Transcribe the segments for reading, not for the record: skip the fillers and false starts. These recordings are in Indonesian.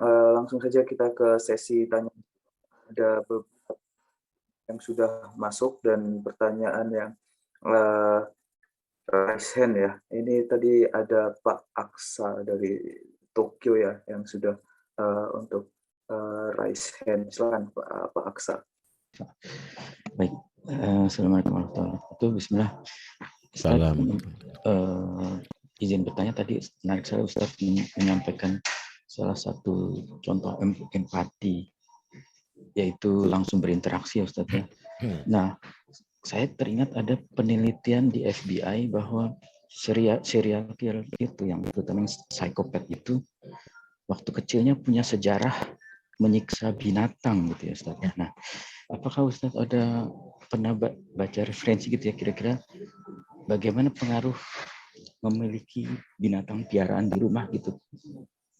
Langsung saja kita ke sesi tanya. Ada beberapa yang sudah masuk dan pertanyaan yang eee, raise hand ya. Ini tadi ada Pak Aksa dari Tokyo ya, yang sudah, untuk, raise hand. Silakan Pak Aksa. Baik, Assalamualaikum warahmatullahi wabarakatuh. Bismillah. Salam. Izin bertanya tadi, menarik saya Ustaz menyampaikan salah satu contoh empati, yaitu langsung berinteraksi ya Ustaz ya. Nah, saya teringat ada penelitian di FBI bahwa serial killer itu, yang terutama psikopat itu, waktu kecilnya punya sejarah menyiksa binatang gitu ya Ustaz. Nah, apakah Ustaz pernah baca referensi gitu ya, kira-kira bagaimana pengaruh memiliki binatang piaraan di rumah gitu,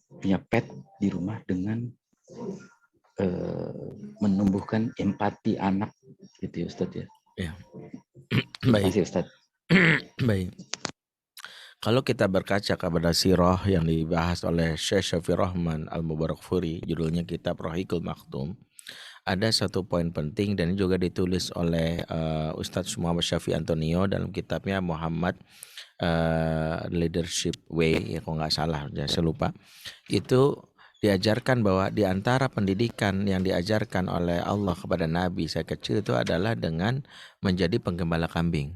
punya pet di rumah dengan menumbuhkan empati anak gitu ya Ustaz ya. Ya. Terima Baik. kasih Ustaz. Baik. Kalau kita berkaca kepada sirah yang dibahas oleh Syekh Syafi'i Rahman Al-Mubarakfuri, judulnya kitab Rahikul Maktum, ada satu poin penting dan juga ditulis oleh Ustadz Muhammad Syafi'i Antonio dalam kitabnya Muhammad Leadership Way, ya kalau nggak salah, saya lupa. Itu diajarkan bahwa di antara pendidikan yang diajarkan oleh Allah kepada Nabi saya kecil itu adalah dengan menjadi penggembala kambing.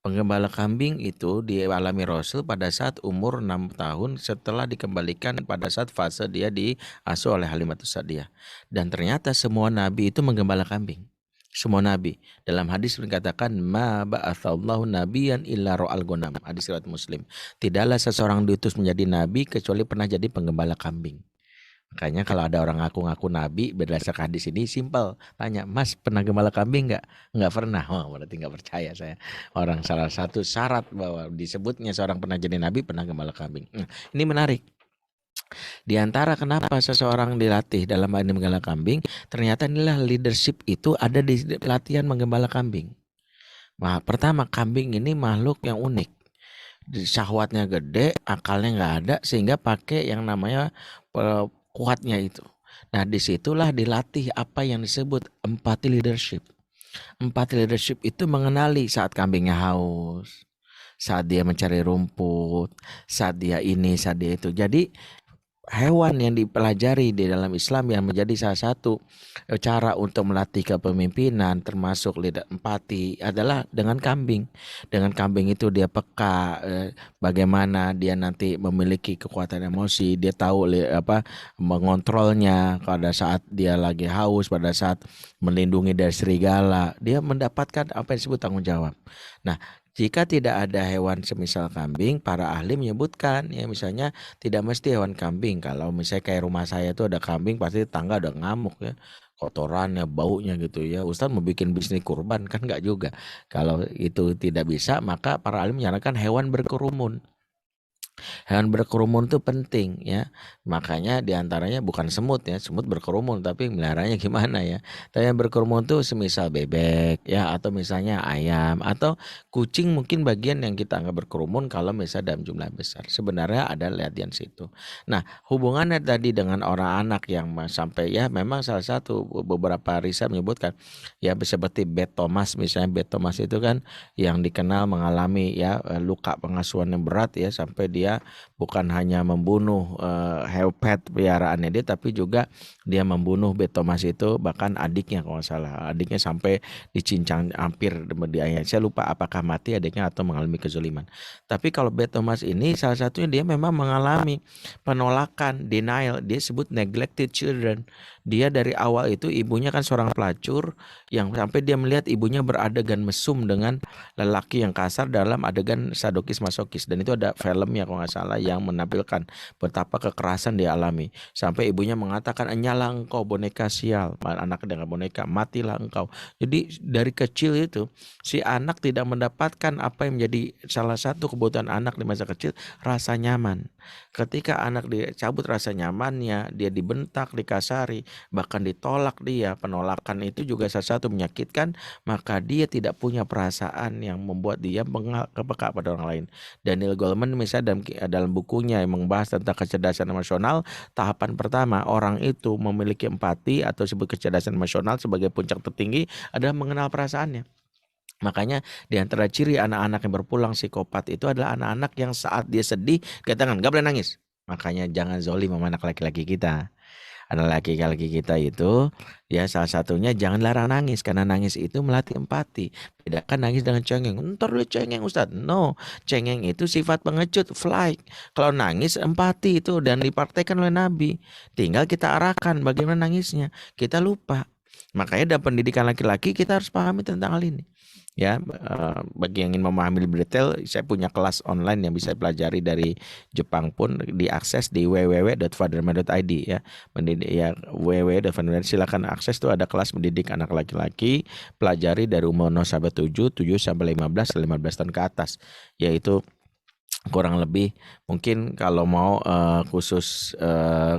Penggembala kambing itu dialami Rasul pada saat umur 6 tahun setelah dikembalikan pada saat fase dia diasuh oleh Halimatus Sa'diyah. Dan ternyata semua nabi itu menggembala kambing. Semua nabi. Dalam hadis dikatakan ma ba'atsallahu nabiyyan illa ra'al ghanam. Hadis riwayat Muslim. Tidaklah seseorang diutus menjadi nabi kecuali pernah jadi penggembala kambing. Makanya kalau ada orang ngaku-ngaku nabi berdasarkan hadis ini simpel, tanya, Mas pernah gembala kambing nggak? Nggak pernah. Oh, berarti nggak percaya saya. Orang salah satu syarat bahwa disebutnya seorang pernah jadi nabi pernah gembala kambing. Ini menarik. Di antara kenapa seseorang dilatih dalam hal ini menggembala kambing, ternyata inilah leadership itu ada di latihan menggembala kambing. Nah, pertama, kambing ini makhluk yang unik. Syahwatnya gede, akalnya nggak ada, sehingga pakai yang namanya kuatnya itu. Nah, disitulah dilatih apa yang disebut empati leadership. Empati leadership itu mengenali saat kambingnya haus, saat dia mencari rumput, saat dia ini, saat dia itu. Jadi hewan yang dipelajari di dalam Islam yang menjadi salah satu cara untuk melatih kepemimpinan termasuk lidah empati adalah dengan kambing. Dengan kambing itu dia peka, bagaimana dia nanti memiliki kekuatan emosi, dia tahu mengontrolnya pada saat dia lagi haus, pada saat melindungi dari serigala, dia mendapatkan apa yang disebut tanggung jawab. Nah, jika tidak ada hewan semisal kambing, para ahli menyebutkan ya misalnya tidak mesti hewan kambing. Kalau misalnya kayak rumah saya itu ada kambing, pasti tetangga ada ngamuk ya, kotorannya, baunya gitu ya. Ustaz mau bikin bisnis kurban kan nggak juga. Kalau itu tidak bisa, maka para ahli menyarankan hewan berkerumun. Hewan berkerumun itu penting ya. Makanya diantaranya bukan semut ya. Semut berkerumun tapi meliharanya gimana ya. Tapi yang berkerumun itu semisal bebek ya. Atau misalnya ayam. Atau kucing mungkin bagian yang kita anggap berkerumun kalau misalnya dalam jumlah besar. Sebenarnya ada latihan situ. Nah, hubungannya tadi dengan orang anak yang sampai ya memang salah satu beberapa riset menyebutkan ya seperti Beth Thomas misalnya. Beth Thomas itu kan yang dikenal mengalami ya luka pengasuhan yang berat ya sampai dia bukan hanya membunuh pet peliharaannya dia tapi juga dia membunuh Beth Thomas itu bahkan adiknya kalau nggak salah. Adiknya sampai dicincang hampir dianiaya. Saya lupa apakah mati adiknya atau mengalami kezaliman. Tapi kalau Beth Thomas ini salah satunya dia memang mengalami penolakan, denial. Dia sebut neglected children. Dia dari awal itu ibunya kan seorang pelacur yang sampai dia melihat ibunya beradegan mesum dengan lelaki yang kasar dalam adegan sadokis masokis, dan itu ada filmnya kalau nggak salah yang menampilkan betapa kekerasan dia alami sampai ibunya mengatakan enyalah engkau boneka sial, anak dengan boneka, matilah engkau. Jadi dari kecil itu si anak tidak mendapatkan apa yang menjadi salah satu kebutuhan anak di masa kecil, rasa nyaman. Ketika anak dicabut rasa nyamannya, dia dibentak, dikasari, bahkan ditolak dia, penolakan itu juga salah satu menyakitkan, maka dia tidak punya perasaan yang membuat dia peka pada orang lain. Daniel Goleman misalnya dalam dalam bukunya yang membahas tentang kecerdasan emosional, tahapan pertama orang itu memiliki empati atau sebut kecerdasan emosional sebagai puncak tertinggi adalah mengenal perasaannya. Makanya di antara ciri anak-anak yang berpulang psikopat itu adalah anak-anak yang saat dia sedih katakan nggak boleh nangis. Makanya jangan zolim sama anak laki-laki kita. Anak laki-laki kita itu ya salah satunya jangan larang nangis karena nangis itu melatih empati. Bedakan nangis dengan cengeng. Ntar lu cengeng Ustadz. No, cengeng itu sifat pengecut, flight. Kalau nangis empati itu dan dipraktekkan oleh Nabi. Tinggal kita arahkan bagaimana nangisnya. Kita lupa. Makanya dalam pendidikan laki-laki kita harus pahami tentang hal ini. Ya, bagi yang ingin memahami lebih detail, saya punya kelas online yang bisa pelajari dari Jepang pun diakses di www.fatherman.id ya. Mendidik ya www.fatherman, silakan akses tuh ada kelas mendidik anak laki-laki, pelajari dari umur 0 sampai 7 sampai 15 tahun ke atas, yaitu kurang lebih mungkin kalau mau khusus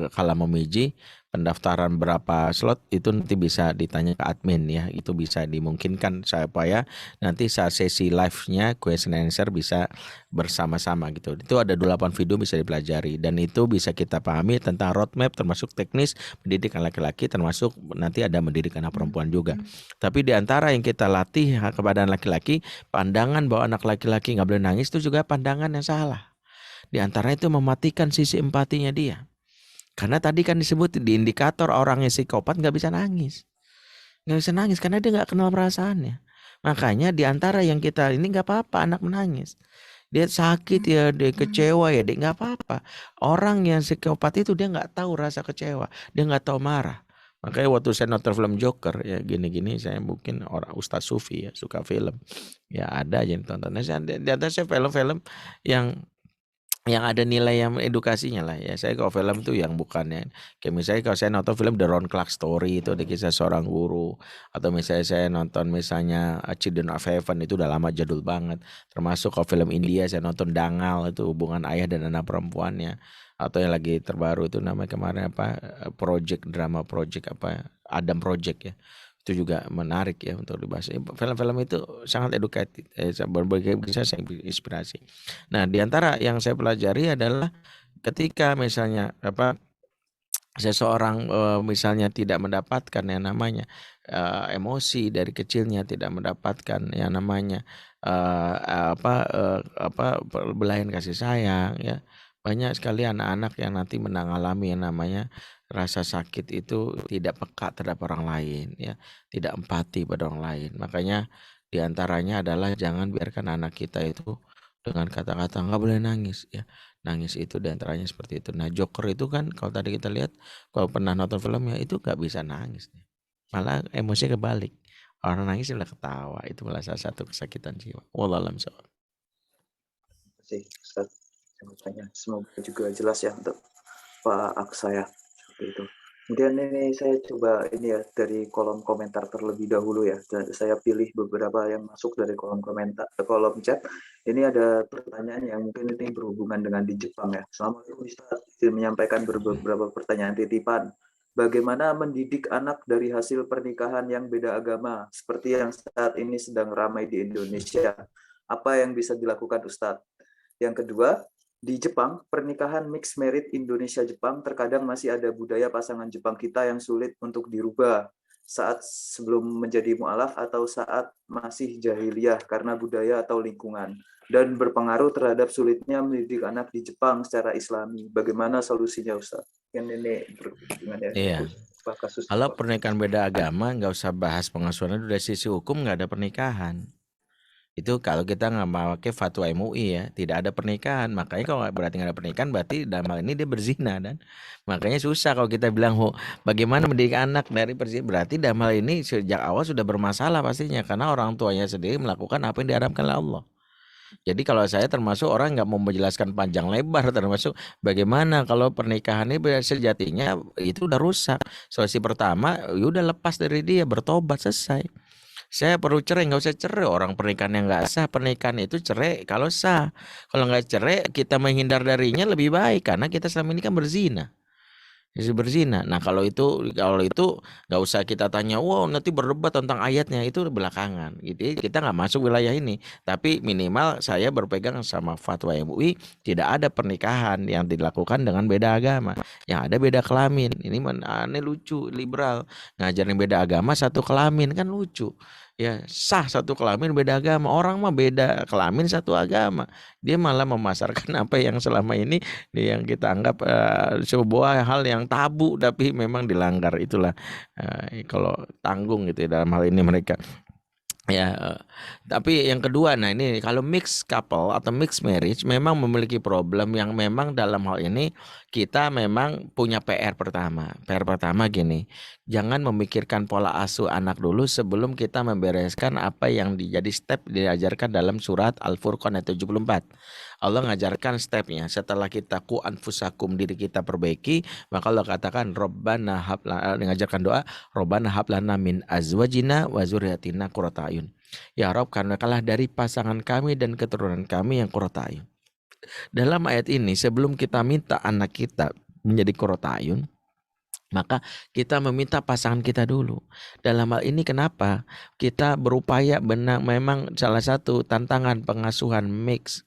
kalau memiji pendaftaran berapa slot itu nanti bisa ditanya ke admin ya, itu bisa dimungkinkan supaya nanti saat sesi live-nya question and answer bisa bersama-sama gitu. Itu ada 8 video bisa dipelajari dan itu bisa kita pahami tentang roadmap termasuk teknis pendidikan laki-laki, termasuk nanti ada mendidik anak perempuan juga. Tapi di antara yang kita latih kepada anak laki-laki, pandangan bahwa anak laki-laki nggak boleh nangis itu juga pandangan yang salah. Di antara itu mematikan sisi empatinya dia. Karena tadi kan disebut di indikator orangnya psikopat nggak bisa nangis. Nggak bisa nangis karena dia nggak kenal perasaannya. Makanya di antara yang kita ini nggak apa-apa anak menangis. Dia sakit ya, dia kecewa ya, dia nggak apa-apa. Orang yang psikopat itu dia nggak tahu rasa kecewa, dia nggak tahu marah. Makanya waktu saya nonton film Joker ya gini-gini, saya mungkin orang Ustadz Sufi ya suka film. Ya ada aja yang tonton. Nah, di atas saya film-film yang ada nilai yang edukasinya lah ya. Saya kalau film tuh yang bukannya kayak misalnya kalau saya nonton film The Ron Clark Story itu ada kisah seorang guru, atau misalnya saya nonton misalnya Children of Heaven itu udah lama jadul banget. Termasuk kalau film India saya nonton Dangal itu hubungan ayah dan anak perempuannya, atau yang lagi terbaru itu namanya kemarin apa drama project apa Adam Project ya. Itu juga menarik ya untuk dibahas. Film-film itu sangat edukatif, berbagai kisah saya inspirasi. Nah, di antara yang saya pelajari adalah ketika misalnya seseorang misalnya tidak mendapatkan yang namanya emosi dari kecilnya, tidak mendapatkan yang namanya belayan kasih sayang ya. Banyak sekali anak-anak yang nanti mengalami yang namanya rasa sakit itu tidak peka terhadap orang lain ya, tidak empati pada orang lain. Makanya diantaranya adalah jangan biarkan anak kita itu dengan kata-kata nggak boleh nangis ya. Nangis itu diantaranya seperti itu. Nah Joker itu kan kalau tadi kita lihat, kalau pernah nonton filmnya itu nggak bisa nangis, malah emosinya kebalik. Orang nangis malah ketawa, itu malah salah satu kesakitan jiwa. Wallahualam shawab. Terima kasih Ustaz. Semoga juga jelas ya untuk Pak Aksaya seperti itu. Kemudian ini saya coba ini ya dari kolom komentar terlebih dahulu ya. Saya pilih beberapa yang masuk dari kolom komentar, kolom chat. Ini ada pertanyaan yang mungkin ini berhubungan dengan di Jepang ya. Assalamualaikum Ustaz. Saya menyampaikan beberapa pertanyaan titipan. Bagaimana mendidik anak dari hasil pernikahan yang beda agama seperti yang saat ini sedang ramai di Indonesia? Apa yang bisa dilakukan Ustadz? Yang kedua, di Jepang, pernikahan mixed married Indonesia-Jepang terkadang masih ada budaya pasangan Jepang kita yang sulit untuk dirubah saat sebelum menjadi mu'alaf atau saat masih jahiliyah karena budaya atau lingkungan, dan berpengaruh terhadap sulitnya mendidik anak di Jepang secara islami. Bagaimana solusinya Ustaz? Yang ini berhubungan ya. Iya. Kasus kalau pernikahan beda agama nggak usah bahas pengasuhan, dari sisi hukum nggak ada pernikahan. Itu kalau kita nggak pakai fatwa MUI ya, tidak ada pernikahan. Makanya kalau berarti nggak ada pernikahan, berarti dalam hal ini dia berzina, dan makanya susah kalau kita bilang bagaimana mendidik anak dari berzina. Berarti dalam hal ini sejak awal sudah bermasalah pastinya, karena orang tuanya sendiri melakukan apa yang diharapkan oleh Allah. Jadi kalau saya termasuk orang nggak mau menjelaskan panjang lebar, termasuk bagaimana kalau pernikahan ini sejatinya itu udah rusak. Solusi pertama, udah lepas dari dia, bertobat, selesai. Saya perlu cerai, nggak usah cerai. Orang pernikahan yang nggak sah, pernikahan itu cerai kalau sah. Kalau nggak cerai, kita menghindar darinya lebih baik, karena kita selama ini kan berzina. berzina. Nah kalau itu nggak usah kita tanya, wow nanti berdebat tentang ayatnya, itu belakangan. Gitu. Kita nggak masuk wilayah ini. Tapi minimal saya berpegang sama fatwa MUI, tidak ada pernikahan yang dilakukan dengan beda agama. Yang ada beda kelamin. Ini aneh, lucu, liberal ngajarin beda agama satu kelamin, kan lucu. Ya sah satu kelamin beda agama, orang mah beda kelamin satu agama. Dia malah memasarkan apa yang selama ini yang kita anggap sebuah hal yang tabu tapi memang dilanggar. Itulah kalau tanggung gitu ya dalam hal ini mereka. Ya, tapi yang kedua, nah ini kalau mixed couple atau mixed marriage memang memiliki problem yang memang dalam hal ini kita memang punya PR pertama. PR pertama gini, jangan memikirkan pola asuh anak dulu sebelum kita membereskan apa yang jadi step diajarkan dalam surat Al-Furqan ayat 74. Allah ngajarkan stepnya, setelah kita ku anfusakum, diri kita perbaiki, maka Allah katakan Rabbana ngajarkan doa, Rabbana hablana min azwajina wa zurriyatina qurrata ayun. Ya Rob, karena kalah dari pasangan kami dan keturunan kami yang qurrata ayun. Dalam ayat ini sebelum kita minta anak kita menjadi qurrata ayun, maka kita meminta pasangan kita dulu. Dalam hal ini kenapa kita berupaya memang salah satu tantangan pengasuhan mix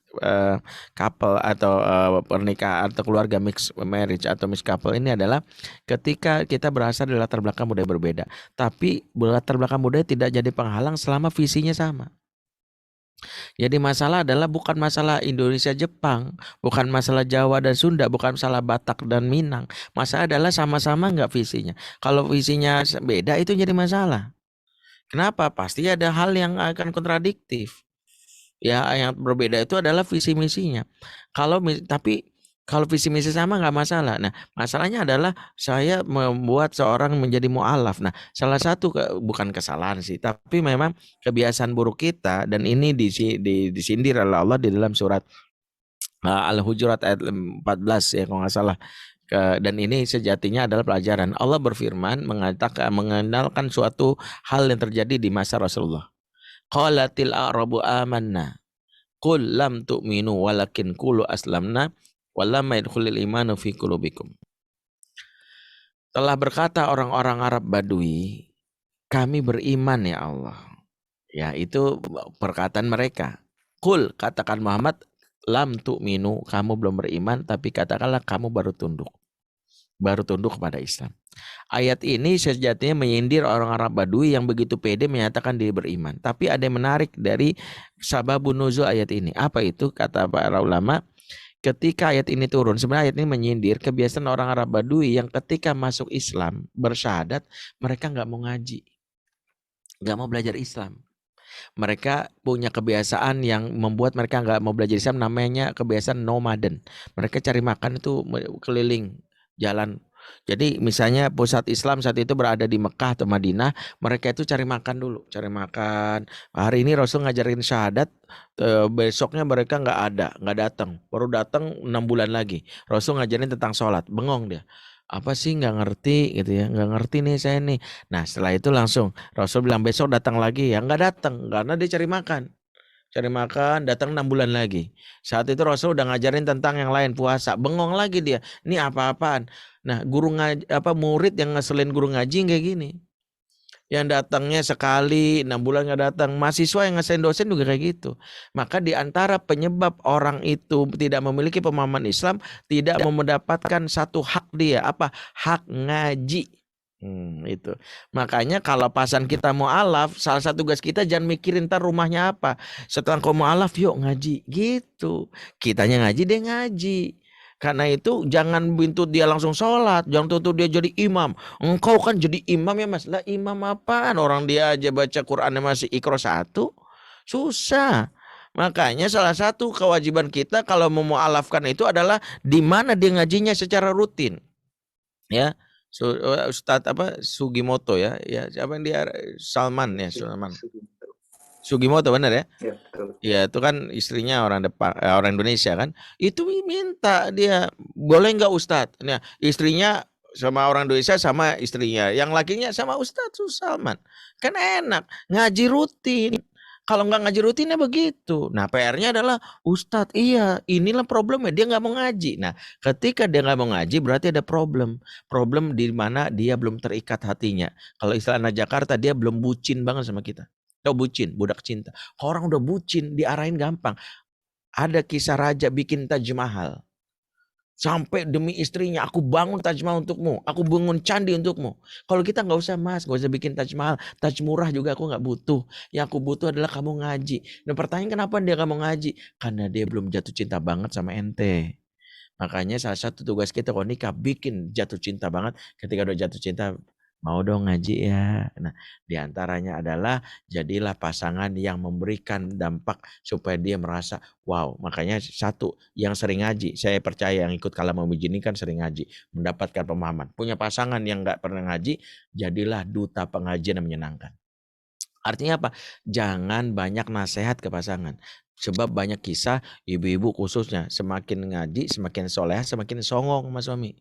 couple atau pernikahan atau keluarga mix marriage atau mix couple ini adalah ketika kita berasal dari latar belakang budaya berbeda, tapi latar belakang budaya tidak jadi penghalang selama visinya sama. Jadi masalah adalah bukan masalah Indonesia Jepang, bukan masalah Jawa dan Sunda, bukan masalah Batak dan Minang. Masalah adalah sama-sama nggak visinya. Kalau visinya beda itu jadi masalah. Kenapa? Pasti ada hal yang akan kontradiktif. Ya, yang berbeda itu adalah visi misinya. Tapi kalau visi misi sama nggak masalah. Nah, masalahnya adalah saya membuat seorang menjadi mu'alaf. Nah, salah satu bukan kesalahan sih, tapi memang kebiasaan buruk kita, dan ini disindir oleh Allah di dalam surat Al-Hujurat ayat 14 ya kalau nggak salah. Dan ini sejatinya adalah pelajaran. Allah berfirman mengenalkan suatu hal yang terjadi di masa Rasulullah. Qalatil a'rabu amanna qul lam tu'minu walakin qulu aslamna walamma yadkhulul imanu fi qulubikum. Telah berkata orang-orang Arab Badui, kami beriman ya Allah. Ya, itu perkataan mereka. Qul, katakan Muhammad, lam tu'minu, kamu belum beriman, tapi katakanlah kamu baru tunduk kepada Islam. Ayat ini sejatinya menyindir orang Arab Badui yang begitu pede menyatakan diri beriman. Tapi ada yang menarik dari sababun nuzul ayat ini. Apa itu? Kata para ulama, ketika ayat ini turun, sebenarnya ayat ini menyindir kebiasaan orang Arab Badui yang ketika masuk Islam, bersyahadat, mereka nggak mau ngaji, nggak mau belajar Islam. Mereka punya kebiasaan yang membuat mereka nggak mau belajar Islam, namanya kebiasaan nomaden. Mereka cari makan itu keliling jalan. Jadi misalnya pusat Islam saat itu berada di Mekah atau Madinah, mereka itu cari makan dulu, cari makan. Hari ini Rasul ngajarin syahadat, besoknya mereka nggak datang, baru datang 6 bulan lagi. Rasul ngajarin tentang sholat, bengong dia. Apa sih nggak ngerti gitu ya, nggak ngerti nih saya nih. Nah setelah itu langsung Rasul bilang besok datang lagi, ya nggak datang karena dia cari makan, datang 6 bulan lagi. Saat itu Rasul udah ngajarin tentang yang lain, puasa, bengong lagi dia. Ini apa-apaan? Nah, murid yang ngeselin guru ngaji kayak gini. Yang datangnya sekali 6 bulan nggak datang. Mahasiswa yang ngeselin dosen juga kayak gitu. Maka di antara penyebab orang itu tidak memiliki pemahaman Islam, tidak mendapatkan satu hak dia, apa? Hak ngaji. Itu. Makanya kalau pasan kita mu'alaf, salah satu tugas kita jangan mikirin ntar rumahnya apa. Setelah kau mu'alaf, yuk ngaji. Gitu. Kitanya ngaji, dia ngaji. Karena itu jangan tuntut dia langsung sholat, jangan tuntut dia jadi imam. Engkau kan jadi imam ya mas. Lah imam apaan? Orang dia aja baca Qurannya masih Iqra 1. Susah. Makanya salah satu kewajiban kita kalau mau mu'alafkan itu adalah di mana dia ngajinya secara rutin. Ya. Ustadz Sugimoto ya siapa yang dia Salman ya Sugimoto benar ya? Ya, betul. Ya itu kan istrinya orang Indonesia kan, itu minta dia boleh nggak Ustadz? Nah istrinya sama orang Indonesia sama istrinya, yang lakinya sama Ustadz Salman, kan enak ngaji rutin. Kalau nggak ngaji rutinnya begitu. Nah, PR-nya adalah Ustadz, iya, inilah problemnya. Dia nggak mau ngaji. Nah, ketika dia nggak mau ngaji, berarti ada problem. Problem di mana dia belum terikat hatinya. Kalau istilah anak Jakarta, dia belum bucin banget sama kita. Tahu bucin, budak cinta. Kalau orang udah bucin, diarahin gampang. Ada kisah raja bikin Taj Mahal. Sampai demi istrinya, aku bangun Taj Mahal untukmu. Aku bangun candi untukmu. Kalau kita nggak usah mas, nggak usah bikin Taj Mahal. Taj murah juga aku nggak butuh. Yang aku butuh adalah kamu ngaji. Dan pertanyaan kenapa dia nggak mau ngaji? Karena dia belum jatuh cinta banget sama ente. Makanya salah satu tugas kita kalau nikah bikin jatuh cinta banget. Ketika udah jatuh cinta, mau dong ngaji ya. Nah, diantaranya adalah jadilah pasangan yang memberikan dampak supaya dia merasa wow. Makanya satu yang sering ngaji, saya percaya yang ikut Kalam Mubijin ini kan sering ngaji, mendapatkan pemahaman. Punya pasangan yang nggak pernah ngaji, jadilah duta pengajian yang menyenangkan. Artinya apa? Jangan banyak nasihat ke pasangan. Sebab banyak kisah ibu-ibu khususnya semakin ngaji, semakin soleh, semakin songong mas suami.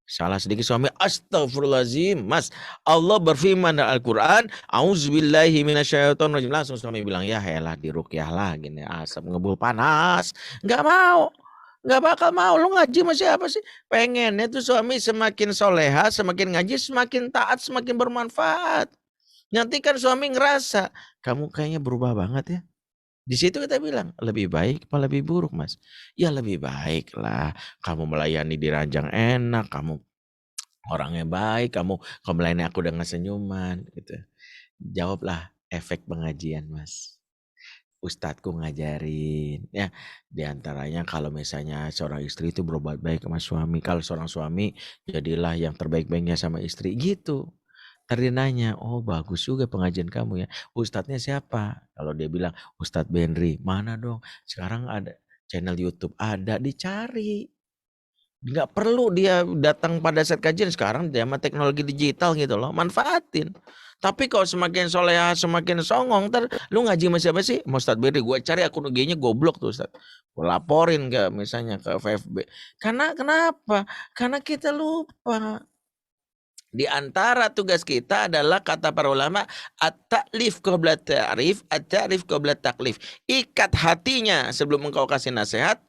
Salah sedikit suami, astagfirullahaladzim, mas. Allah berfirman dalam Al-Quran, auzubillahi minasyaitonirrajim. Langsung suami bilang, ya helah diruqyah lah gini, asap ngebul panas. Nggak mau. Nggak bakal mau. Lu ngaji sama siapa sih? Pengennya tuh suami semakin soleha, semakin ngaji, semakin taat, semakin bermanfaat. Nanti kan suami ngerasa, kamu kayaknya berubah banget ya. Di situ kita bilang, lebih baik apa lebih buruk mas? Ya lebih baik lah. Kamu melayani di ranjang enak, kamu orangnya baik, kamu melayani aku dengan senyuman. Gitu. Jawablah efek pengajian mas. Ustadku ngajarin. Ya, diantaranya kalau misalnya seorang istri itu berbuat baik sama suami. Kalau seorang suami, jadilah yang terbaik-baiknya sama istri. Gitu. Tadi nanya, oh bagus juga pengajian kamu ya. Ustadznya siapa? Kalau dia bilang, Ustadz Benri. Mana dong? Sekarang ada channel YouTube. Ada, dicari. Nggak perlu dia datang pada saat kajian. Sekarang zaman teknologi digital gitu loh. Manfaatin. Tapi kalau semakin soleha, semakin songong. Ntar lu ngaji sama siapa sih? Ustadz Benri. Gue cari akun IG-nya goblok tuh Ustadz. Gue laporin ke misalnya ke FFB. Karena kenapa? Karena kita lupa. Di antara tugas kita adalah kata para ulama at-ta'lif qabla ta'rif, at-ta'rif qabla taklif. Ikat hatinya sebelum engkau kasih nasihat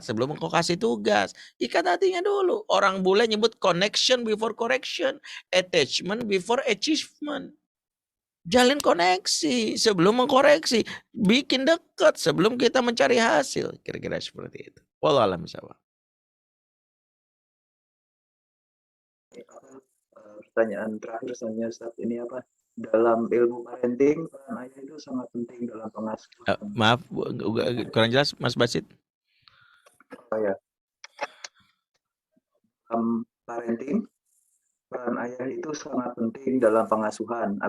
sebelum engkau kasih tugas. Ikat hatinya dulu. Orang bule nyebut connection before correction, attachment before achievement. Jalin koneksi sebelum mengkoreksi, bikin dekat sebelum kita mencari hasil. Kira-kira seperti itu. Wallahu a'lam bishawab. Pertanyaan terakhir saya Ustaz, ini apa? Dalam ilmu parenting, peran ayah itu sangat penting dalam pengasuhan. Maaf, kurang jelas Mas Basit. Ya. Parenting, peran ayah itu sangat penting dalam pengasuhan.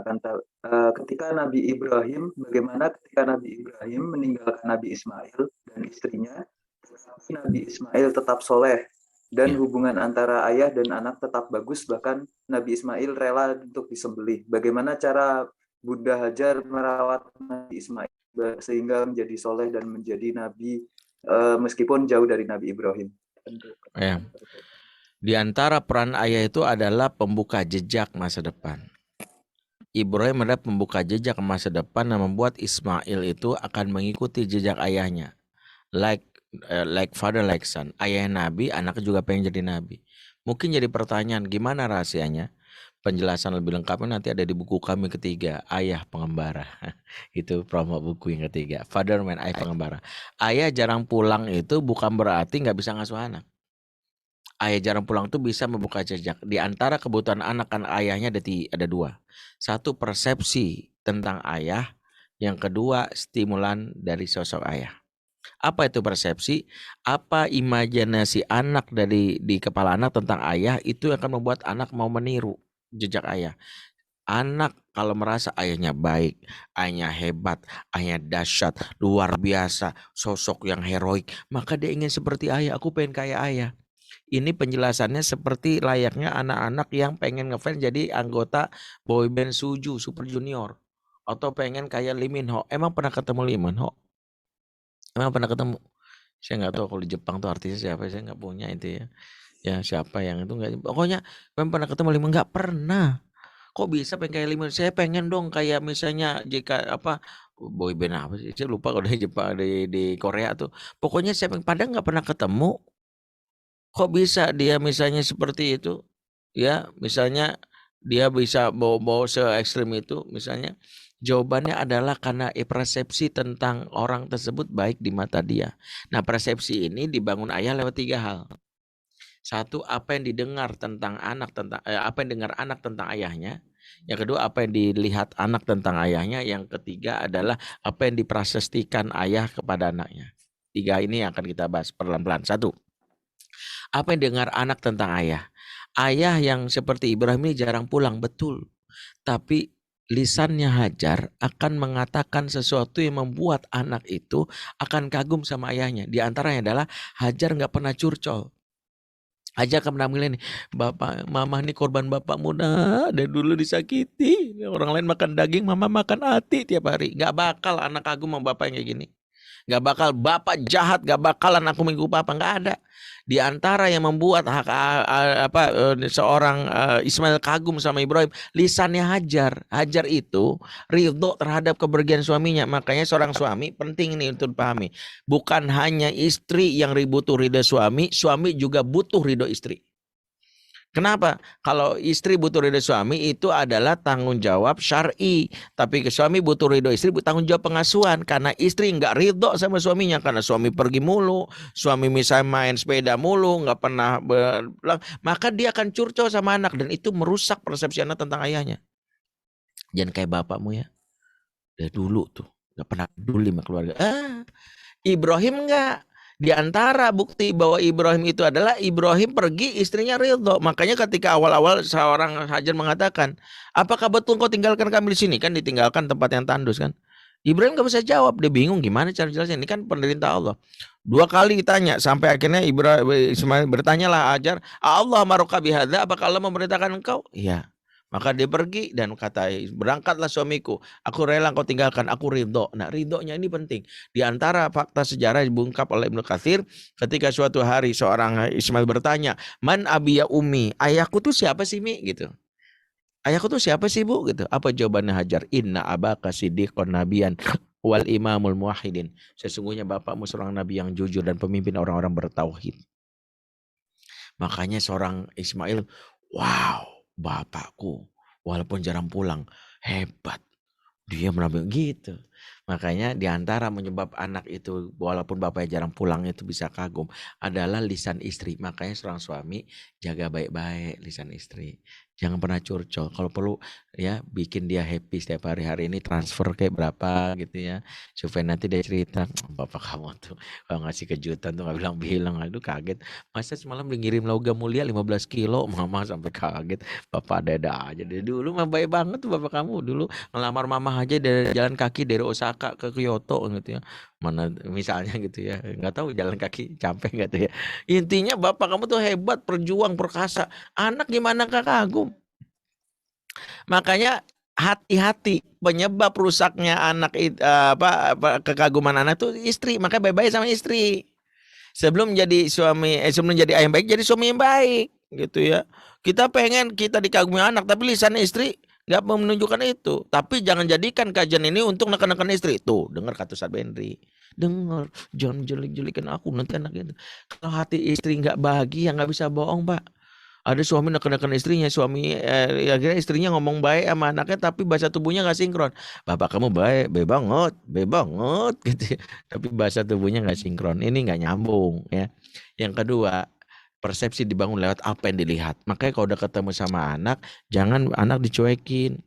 Ketika Nabi Ibrahim, bagaimana ketika Nabi Ibrahim meninggalkan Nabi Ismail dan istrinya, tetapi Nabi Ismail tetap soleh. Dan hubungan antara ayah dan anak tetap bagus, bahkan Nabi Ismail rela untuk disembelih. Bagaimana cara Bunda Hajar merawat Nabi Ismail sehingga menjadi soleh dan menjadi nabi meskipun jauh dari Nabi Ibrahim? Ya. Di antara peran ayah itu adalah pembuka jejak masa depan. Ibrahim adalah pembuka jejak masa depan yang membuat Ismail itu akan mengikuti jejak ayahnya. Like father like son. Ayah Nabi, anaknya juga pengen jadi Nabi. Mungkin jadi pertanyaan, gimana rahasianya? Penjelasan lebih lengkapnya nanti ada di buku kami ketiga, Ayah Pengembara. Itu promo buku yang ketiga, Father Man, Ayah Pengembara. Ayah jarang pulang itu bukan berarti nggak bisa ngasuh anak. Ayah jarang pulang itu bisa membuka jejak. Di antara kebutuhan anak kan ayahnya ada dua. Satu, persepsi tentang ayah. Yang kedua, stimulan dari sosok ayah. Apa itu persepsi? Apa imajinasi anak di kepala anak tentang ayah itu akan membuat anak mau meniru jejak ayah. Anak kalau merasa ayahnya baik, ayahnya hebat, ayahnya dahsyat, luar biasa, sosok yang heroik, maka dia ingin seperti ayah. Aku pengen kayak ayah. Ini penjelasannya seperti layaknya anak-anak yang pengen ngefans jadi anggota boyband Suju, Super Junior, atau pengen kayak Lee Min Ho. Emang pernah ketemu Lee Min Ho? Emang pernah ketemu? Saya nggak tahu kalau di Jepang tuh artisnya siapa, saya nggak punya itu ya. Ya siapa yang itu nggak. Pokoknya memang pernah ketemu Lee Min Ho? Nggak pernah. kok bisa pengen kayak Lee saya pengen dong kayak misalnya jika apa boyband apa sih saya lupa kalau di Jepang di Korea tuh pokoknya saya padahal nggak pernah ketemu kok bisa dia misalnya seperti itu ya misalnya dia bisa bawa se ekstrim itu misalnya jawabannya adalah karena persepsi tentang orang tersebut baik di mata dia. Nah persepsi ini dibangun ayah lewat 3 hal. Satu, apa yang didengar tentang anak apa yang dengar anak tentang ayahnya. Yang kedua, apa yang dilihat anak tentang ayahnya. Yang ketiga adalah apa yang diprasestikan ayah kepada anaknya. 3 ini yang akan kita bahas pelan-pelan. 1, apa yang dengar anak tentang ayah. Ayah yang seperti Ibrahim ini jarang pulang, betul. Tapi lisannya Hajar akan mengatakan sesuatu yang membuat anak itu akan kagum sama ayahnya. Di antaranya adalah Hajar nggak pernah curcol. Aja pernah bilang nih, bapak, mama nih korban bapak muda dari dulu disakiti. Orang lain makan daging, mama makan hati tiap hari. Gak bakal anak kagum sama bapak yang kayak gini. Gak bakal bapak jahat, gak bakalan aku minggu papa, gak ada. Di antara yang membuat seorang Ismail kagum sama Ibrahim, lisannya Hajar. Hajar itu ridho terhadap kepergian suaminya. Makanya seorang suami penting ini untuk dipahami. Bukan hanya istri yang butuh ridho suami, suami juga butuh ridho istri. Kenapa? Kalau istri butuh ridho suami itu adalah tanggung jawab syar'i. Tapi ke suami butuh ridho istri tanggung jawab pengasuhan. Karena istri nggak ridho sama suaminya. Karena suami pergi mulu. Suami misalnya main sepeda mulu. Nggak pernah maka dia akan curcol sama anak. Dan itu merusak persepsi anak tentang ayahnya. Jangan kayak bapakmu ya. Dari dulu tuh. Nggak pernah peduli sama keluarga. Ibrahim nggak. Di antara bukti bahwa Ibrahim itu adalah Ibrahim pergi istrinya ridho. Makanya ketika awal-awal seorang Hajar mengatakan, apakah betul kau tinggalkan kami di sini? Kan ditinggalkan tempat yang tandus kan. Ibrahim gak bisa jawab. Dia bingung gimana cara jelasnya. Ini kan perintah Allah. 2 kali ditanya. Sampai akhirnya Ismail bertanyalah Hajar, Allah maroka bihadza, apakah Allah memerintahkan engkau? Iya. Maka dia pergi dan kata, berangkatlah suamiku, aku rela kau tinggalkan, aku ridho. Nah ridhonya ini penting. Di antara fakta sejarah diungkap oleh Ibnu Katsir, ketika suatu hari seorang Ismail bertanya, man abiya umi, ayahku tuh siapa sih Mi? Gitu. Ayahku tuh siapa sih Bu? Gitu. Apa jawabannya Hajar? Inna abaka siddiqon nabiyan wal imamul muwahhidin. Sesungguhnya bapakmu seorang nabi yang jujur dan pemimpin orang-orang bertauhid. Makanya seorang Ismail, wow, bapakku walaupun jarang pulang hebat, dia menambil gitu. Makanya diantara menyebab anak itu walaupun bapaknya jarang pulang itu bisa kagum adalah lisan istri. Makanya seorang suami jaga baik-baik lisan istri. Jangan pernah curcol. Kalau perlu ya bikin dia happy setiap hari ini transfer kayak berapa gitu ya. Supaya nanti dia cerita, bapak kamu tuh kalau ngasih kejutan tuh gak bilang-bilang. Aduh kaget. Masa semalam ngirim logam mulia 15 kilo. Mama sampai kaget. Bapak ada aja. Dari dulu mah baik banget tuh bapak kamu. Dulu ngelamar mama aja dari jalan kaki dari Osaka ke Kyoto gitu ya. Mana misalnya gitu ya. Nggak tahu jalan kaki capek nggak tuh ya. Intinya bapak kamu tuh hebat, perjuang, perkasa. Anak gimana kagum. Makanya hati-hati penyebab rusaknya anak kekaguman anak tuh istri. Makanya baik-baik sama istri. Sebelum jadi sebelum jadi ayah yang baik, jadi suami yang baik gitu ya. Kita pengen kita dikagumi anak, tapi lisan istri nggak menunjukkan itu. Tapi jangan jadikan kajian ini untuk neken-neken istri. Tuh, dengar kata Ustaz Benri. Dengar, jangan jelik-jelikan aku nanti anak itu. Kalau hati istri nggak bahagia, nggak bisa bohong, Pak. Ada suami neken-neken istrinya, akhirnya istrinya ngomong baik sama anaknya, tapi bahasa tubuhnya nggak sinkron. Bapak kamu baik banget gitu. Tapi bahasa tubuhnya nggak sinkron. Ini nggak nyambung ya. Yang kedua, persepsi dibangun lewat apa yang dilihat. Makanya kalau udah ketemu sama anak, jangan anak dicuekin.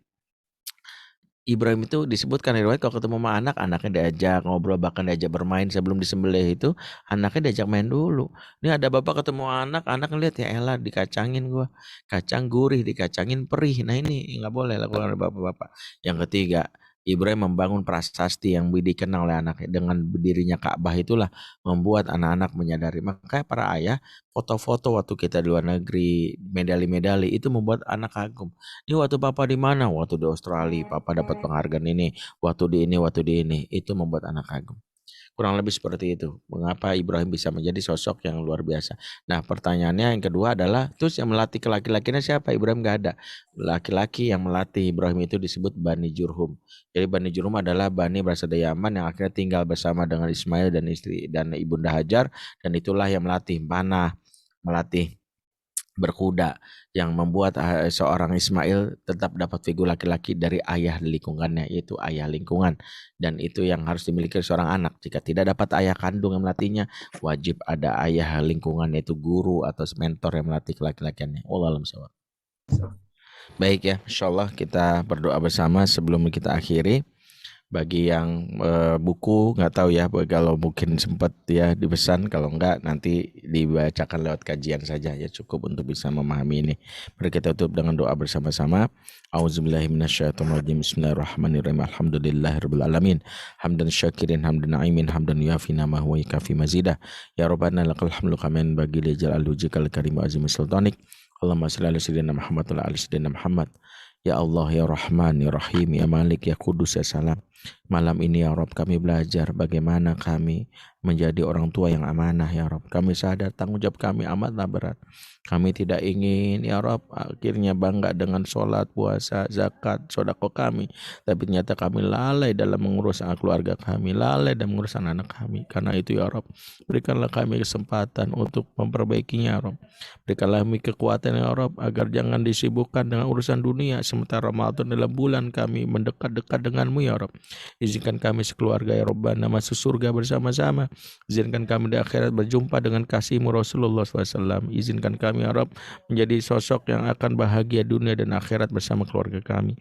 Ibrahim itu disebutkan riwayat kalau ketemu sama anak, anaknya diajak ngobrol, bahkan diajak bermain sebelum disembelih itu, anaknya diajak main dulu. Ini ada bapak ketemu anak ngeliat ya elah dikacangin gua, kacang gurih dikacangin perih. Nah ini nggak boleh lakukan oleh bapak-bapak. Yang ketiga, Ibrahim membangun prasasti yang dikenang oleh anaknya. Dengan berdirinya Ka'bah itulah membuat anak-anak menyadari. Makanya para ayah foto-foto waktu kita di luar negeri, medali-medali itu membuat anak kagum. Ini waktu papa di mana? Waktu di Australia, papa dapat penghargaan ini. Waktu di ini. Itu membuat anak kagum. Kurang lebih seperti itu. Mengapa Ibrahim bisa menjadi sosok yang luar biasa. Nah pertanyaannya yang kedua adalah, terus yang melatih ke laki-lakinya siapa? Ibrahim gak ada. Laki-laki yang melatih Ibrahim itu disebut Bani Jurhum. Jadi Bani Jurhum adalah Bani berasal dari Yaman yang akhirnya tinggal bersama dengan Ismail dan istri dan ibunda Hajar. Dan itulah yang melatih panah, melatih berkuda, yang membuat seorang Ismail tetap dapat figur laki-laki dari ayah di lingkungannya, yaitu ayah lingkungan. Dan itu yang harus dimiliki seorang anak. Jika tidak dapat ayah kandung yang melatihnya, wajib ada ayah lingkungan, yaitu guru atau mentor yang melatih laki-lakiannya. Wallahu a'lam bishawab. Baik ya, insyaallah kita berdoa bersama sebelum kita akhiri. Bagi yang buku nggak tahu ya, kalau mungkin sempat ya dipesan, kalau enggak nanti dibacakan lewat kajian saja ya, cukup untuk bisa memahami ini. Mari kita tutup dengan doa bersama-sama. Auzubillahi minasyaitonirrajim. Bismillahirrahmanirrahim. Alhamdulillahirabbil alamin. Hamdan syakirin, hamdan na'imin, hamdan yuafi ma huwa kafi mazidah. Ya Rabbana lakal hamdu kaman bagi li jalal wajhikal karim wa azim sultanik. Allahumma shalli ala sayyidina Muhammad wa ala ali sayyidina Muhammad. Ya Allah, ya Rahman, ya Rahim, ya Malik, ya Kudus, ya Salam. Malam ini ya Rabb kami belajar bagaimana kami menjadi orang tua yang amanah ya Rabb. Kami sadar tanggung jawab kami amatlah berat. Kami tidak ingin ya Rabb akhirnya bangga dengan sholat, puasa, zakat, sedekah kami. Tapi ternyata kami lalai dalam mengurus keluarga kami, lalai dalam mengurus anak kami. Karena itu ya Rabb, berikanlah kami kesempatan untuk memperbaikinya ya Rabb. Berikanlah kami kekuatan ya Rabb agar jangan disibukkan dengan urusan dunia. Sementara Ramadan adalah bulan kami mendekat-dekat denganmu ya Rabb. Izinkan kami sekeluarga ya Rabbana masuk surga bersama-sama. Izinkan kami di akhirat berjumpa dengan kasih-Mu Rasulullah SAW. Izinkan kami ya Rabb menjadi sosok yang akan bahagia dunia dan akhirat bersama keluarga kami.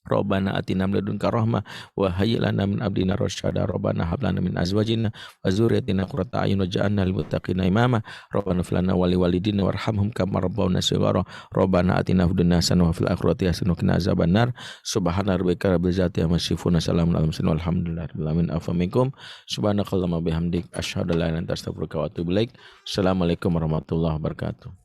Rabbana atina min ladunka rahmah wa hayyi lana min amrina rasyada. Rabbana hab lana min azwajina wa dzurriyyatina qurrata a'yun waj'alna lil muttaqina imama. Rabbana fil lana wa liwalidina warhamhum kama rabbawna shighara. Rabbana atina fid dunya hasanah wa fil akhirati hasanah wa qina azabannar. Subhana rabbika rabbil izzati amma yasifun, salamun alal mursalin walhamdulillahi rabbil alamin. Afa minkum subhanakallahumma bihamdik asyhadu an la ilaha illa anta astaghfiruka wa atubu ilaik. Assalamualaikum warahmatullahi wabarakatuh.